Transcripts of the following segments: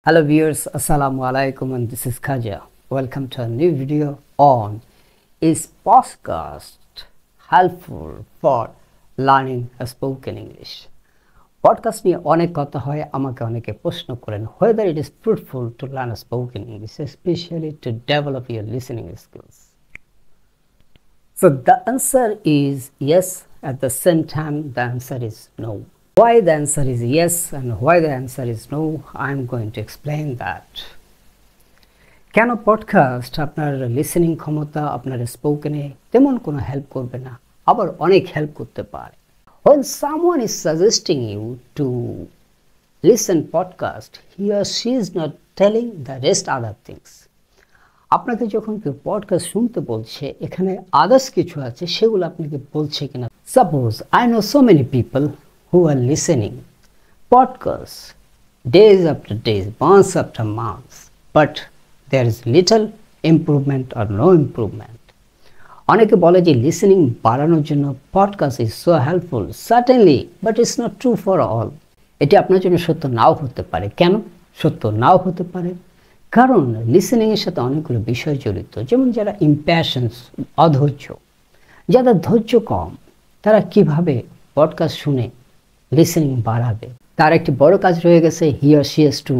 Hello viewers, Assalamu alaikum, and this is Khaja. Welcome to a new video on Is podcast helpful for learning a spoken English? Podcast নিয়ে অনেক কথা হয়, আমাকে অনেকে প্রশ্ন করেন whether it is fruitful to learn a spoken English, especially to develop your listening skills. So the answer is yes. At the same time, the answer is no. Why the answer is yes and why the answer is no, I'm going to explain that. কেন podcast আপনার listening ক্ষমতা, আপনার স্পোকেনে তেমন কোনো help করবে না, আবার অনেক হেল্প করতে পারে। When someone is suggesting you to listen podcast, he or she is not telling the rest other things. আপনাকে যখন কেউ পডকাস্ট শুনতে বলছে, এখানে আদার্স কিছু আছে, সেগুলো আপনাকে বলছে কিনা। Suppose I know so many people who are listening podcasts days after days, months after months, but there is little improvement or no improvement. অনেকে বলে যে লিসেনিং বাড়ানোর জন্য podcast is so helpful, certainly, but it's not true for all. এটি আপনার জন্য সত্য নাও হতে পারে। কেন সত্য নাও হতে পারে? কারণ লিসেনিংয়ের সাথে অনেকগুলো বিষয় জড়িত, যেমন যারা ইম্প্যাশন্স, অধৈর্য, যাদের ধৈর্য কম, তারা কিভাবে পডকাস্ট শুনে লিসেনিং বাড়াবে। তার একটি বড় কাজ রয়ে গেছে, he or she has to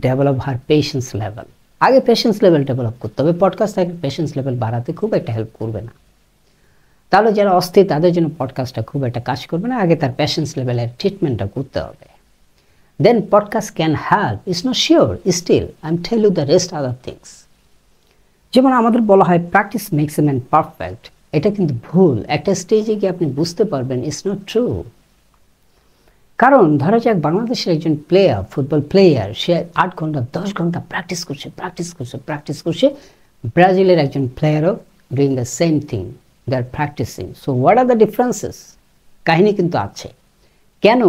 develop her patience level. আগে পেশেন্স লেভেল ডেভেলপ করতে হবে। পডকাস্ট তাকে পেশেন্স লেভেল বাড়াতে খুব একটা হেল্প করবে না। তাহলে যারা অস্থির, তাদের জন্য পডকাস্টটা খুব একটা কাজ করবে না। আগে তার পেশেন্স লেভেলের ট্রিটমেন্টটা করতে হবে। Then podcast can help, it's not sure, still I am tell you the rest other things. যেমন আমাদের বলা হয় practice makes a man perfect, এটা কিন্তু ভুল। একটা স্টেজে গিয়ে আপনি বুঝতে পারবেন ইটস নট ট্রু। কারণ ধরা যাক বাংলাদেশের একজন প্লেয়ার, ফুটবল প্লেয়ার, সে 8 ঘন্টা 10 ঘন্টা প্র্যাকটিস করছে। ব্রাজিলের একজন প্লেয়ারও doing the same thing, they are practicing. So what are the differences? কাহিনী কিন্তু আছে। কেন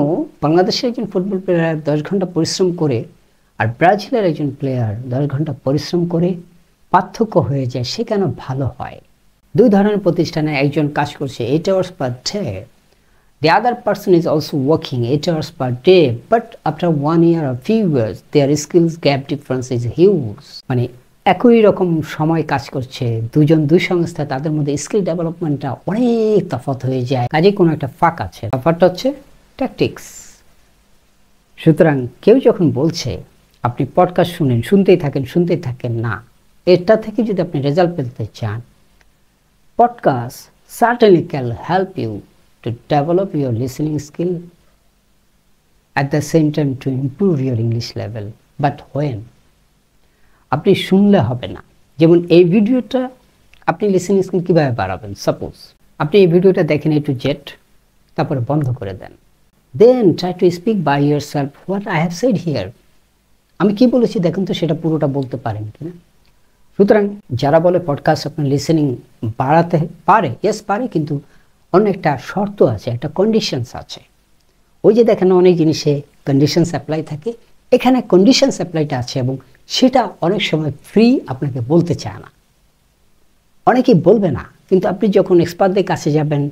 বাংলাদেশের একজন ফুটবল প্লেয়ার 10 ঘন্টা পরিশ্রম করে আর ব্রাজিলের একজন প্লেয়ার 10 ঘন্টা পরিশ্রম করে পার্থক্য হয়ে যায়? সে কেন ভালো হয়? দুই ধরনের প্রতিষ্ঠানে একজন কাজ করছে 8 hours per day, the other person is also working 8 hours per day, but after 1 year or few years their skills gap difference is huge. মানে একই রকম সময় কাজ করছে দুজন, দুই সংস্থা, তাদের মধ্যে স্কিল ডেভেলপমেন্টটা অনেক তফাৎ হয়ে যায়। কাজে কোনো একটা ফাঁক আছে, ব্যাপারটা হচ্ছে ট্যাকটিক্স। সুতরাং কেউ যখন বলছে আপনি পডকাস্ট শুনতেই থাকেন, না, এটা থেকে যদি আপনি রেজাল্ট পেতে চান, podcast certainly can help you to develop your listening skill, at the same time to improve your English level. But when? আপনি শুনলে হবে না। যেমন এই ভিডিওটা আপনি লিসেনিং স্কিল কীভাবে বাড়াবেন? সাপোজ আপনি এই ভিডিওটা দেখেন A to Z, তারপরে বন্ধ করে দেন। Then try to speak by yourself what I have said here. আমি কি বলেছি দেখেন তো, সেটা পুরোটা বলতে পারেন কিনা। সুতরাং যারা বলে পডকাস্ট আপনার লিসেনিং বাড়াতে পারে, ইয়েস পারে, কিন্তু অনেকটা শর্ত আছে, একটা কন্ডিশনস আছে। ওই যে দেখেন অনেক জিনিসে কন্ডিশনস অ্যাপ্লাই থাকে, এখানে কন্ডিশনস অ্যাপ্লাইটা আছে, এবং সেটা অনেক সময় ফ্রি আপনাকে বলতে চায় না, অনেকেই বলবে না। কিন্তু আপনি যখন এক্সপার্টদের কাছে যাবেন,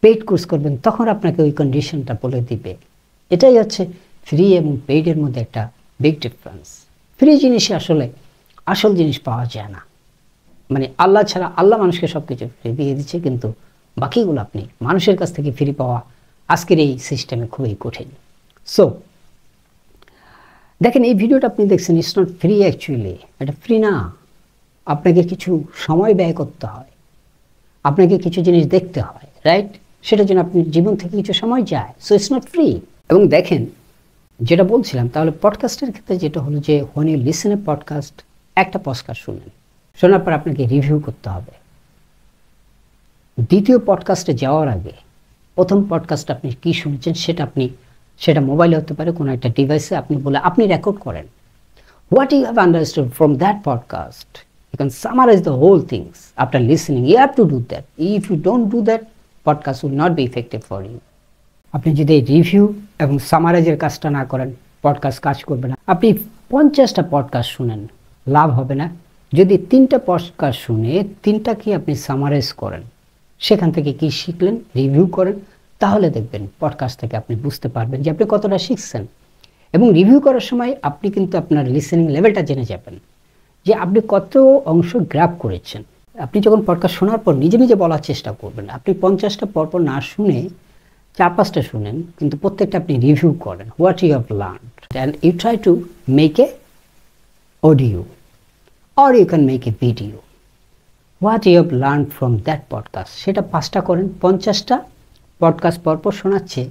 পেইড কোর্স করবেন, তখন আপনাকে ওই কন্ডিশনটা বলে দিবে। এটাই হচ্ছে ফ্রি এবং পেইডের মধ্যে একটা বিগ ডিফারেন্স। ফ্রি জিনিসে আসলে আসল জিনিস পাওয়া যায় না। মানে আল্লাহ ছাড়া, আল্লাহ মানুষকে সব কিছু ফ্রি দিয়ে দিচ্ছে, কিন্তু বাকিগুলো আপনি মানুষের কাছ থেকে ফ্রি পাওয়া আজকের এই সিস্টেমে খুবই কঠিন। সো দেখেন এই ভিডিওটা আপনি দেখছেন, ইটস নট ফ্রি অ্যাকচুয়ালি, এটা ফ্রি না। আপনাকে কিছু সময় ব্যয় করতে হয়, আপনাকে কিছু জিনিস দেখতে হয়, রাইট? সেটার জন্য আপনার জীবন থেকে কিছু সময় যায়। So it's not free. এবং দেখেন যেটা বলছিলাম, তাহলে পডকাস্টের ক্ষেত্রে যেটা হলো যে when you listen a podcast, একটা পডকাস্ট শুনেন, শোনার পর আপনাকে রিভিউ করতে হবে। দ্বিতীয় পডকাস্টে যাওয়ার আগে প্রথম পডকাস্ট আপনি কি শুনেছেন সেটা মোবাইলে হতে পারে, কোনো একটা ডিভাইসে আপনি রেকর্ড করেন। What you have understood from that podcast, you can summarise the whole things after listening. You have to do that. If you don't do that, podcast will not be effective for you. আপনি যদি review এবং সামারাইজের কাজটা না করেন, podcast কাজ করবে না। আপনি 50টা পডকাস্ট শুনেন, লাভ হবে না। যদি 3টা পডকাস্ট শুনে 3টাকে আপনি সামারাইজ করেন, সেখান থেকে কি শিখলেন রিভিউ করেন, তাহলে দেখবেন পডকাস্ট থেকে আপনি বুঝতে পারবেন যে আপনি কতটা শিখছেন। এবং রিভিউ করার সময় আপনি কিন্তু আপনার লিসেনিং লেভেলটা জেনে যাবেন যে আপনি কত অংশ গ্র্যাব করেছেন। আপনি যখন পডকাস্ট শোনার পর নিজে নিজে বলার চেষ্টা করবেন। আপনি 50টা পরপর না শুনে 4-5টা শুনেন, কিন্তু প্রত্যেকটা আপনি রিভিউ করেন, what you have learned, and you try to make a audio or you can make a video, what you have learned from that podcast. সেটা 5টা করেন। 50টা পডকাস্ট পরপর শোনাচ্ছে,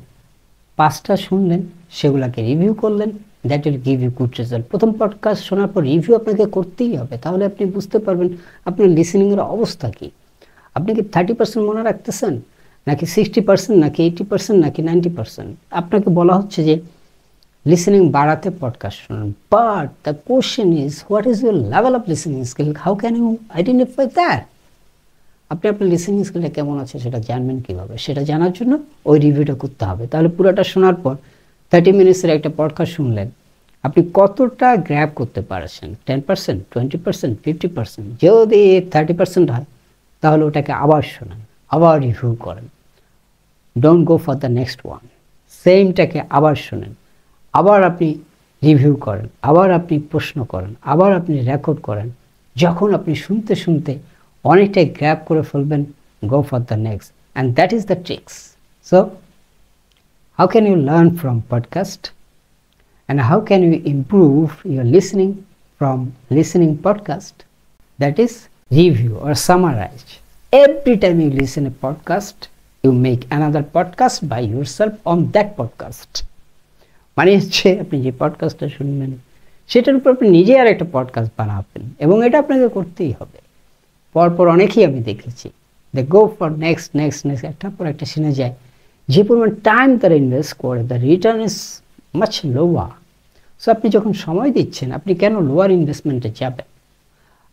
5টা শুনলেন, সেগুলোকে রিভিউ করলেন, that will give you good result. প্রথম পডকাস্ট শোনার পর রিভিউ আপনাকে করতেই হবে, তাহলে আপনি বুঝতে পারবেন আপনার লিসেনিংয়ের অবস্থা কী। আপনি কি 30% মনে রাখতেছেন, নাকি 60%, নাকি 80%, নাকি 90%? আপনাকে বলা হচ্ছে যে লিসেনিং বাড়াতে পডকাস্ট শুনুন, but the question is what is your level of listening skill, how can you identify that? আপনি আপনার লিসেনিং স্কিলটা কেমন আছে সেটা জানবেন কীভাবে? সেটা জানার জন্য ওই রিভিউটা করতে হবে। তাহলে পুরোটা শোনার পর 30 মিনিটসের একটা পডকাস্ট শুনলেন, আপনি কতটা গ্র্যাব করতে পারছেন? 10%, 20%, 50%? যদি 30% হয় তাহলে ওটাকে আবার শোনান, আবার রিভিউ করেন। Don't go for the next one. সেমটাকে আবার শোনেন, আবার আপনি রিভিউ করেন, আবার আপনি প্রশ্ন করেন, আবার আপনি রেকর্ড করেন। যখন আপনি শুনতে শুনতে অনেকটাই গ্র্যাব করে ফেলবেন, গো for the next, and that is the tricks. So how can you learn from podcast, and how can you improve your listening from listening podcast? That is review or summarize. Every time you listen a podcast, you make another podcast by yourself on that podcast. মানে হচ্ছে আপনি যে পডকাস্টটা শুনবেন সেটার উপর আপনি নিজে আর একটা পডকাস্ট বানাবেন, এবং এটা আপনাকে করতেই হবে। পরপর অনেকেই আমি দেখেছি, they go for next next next, একটার পর একটা শুনে যায়। যে পরিমাণ টাইম তারা ইনভেস্ট করে, the return is much lower. So আপনি যখন সময় দিচ্ছেন, আপনি কেন লোয়ার ইনভেস্টমেন্টে যাবেন?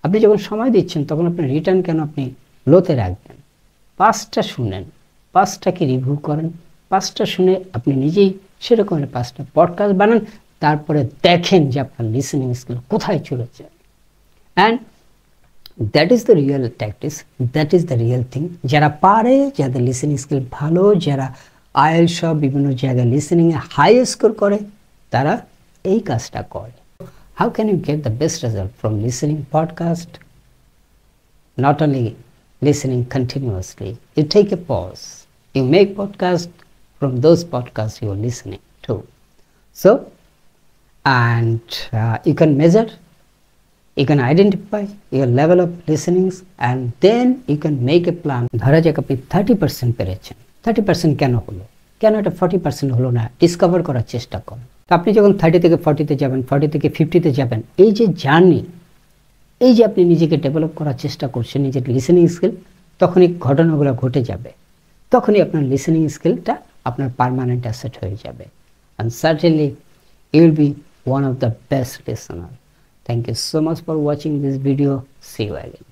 আপনি যখন সময় দিচ্ছেন তখন আপনার রিটার্ন কেন আপনি লোতে রাখবেন? 5টা শুনেন, 5টাকে রিভিউ করেন, 5টা শুনে আপনি নিজেই সেরকম 5টা পডকাস্ট বানান, তারপরে দেখেন যে আপনার লিসেনিং স্কিল কোথায় চলেছে। And that is the real tactics, that is the real thing. যারা পারে, যাদের লিসেনিং স্কিল ভালো, যারা আইএলটিএস সব বিভিন্ন জায়গায় লিসেনিংয়ে হাই স্কোর করে, তারা এই কাজটা করে। How can you get the best result from listening podcast? Not only listening continuously, you take a pause, you make podcast from those podcasts you are listening to. So, and you can measure, you can identify your level of listenings, and then you can make a plan. ধরা যাক আপনি 30% পেরেছেন, 30% কেন হলো, কেন এটা 40% হলো না, ডিসকভার করার চেষ্টা করুন। আপনি যখন 30 থেকে 40-তে যাবেন, 40 থেকে 50-তে যাবেন, এই যে জার্নি, এই যে আপনি নিজেকে ডেভেলপ করার চেষ্টা করছেন, নিজের লিসেনিং স্কিল, তখনই ঘটনাগুলো ঘটে যাবে, তখনই আপনার লিসেনিং স্কিলটা আপনার পার্মানেন্ট অ্যাসেট হয়ে যাবে, and certainly you will be one of the best listener. Thank you so much for watching this video. See you again.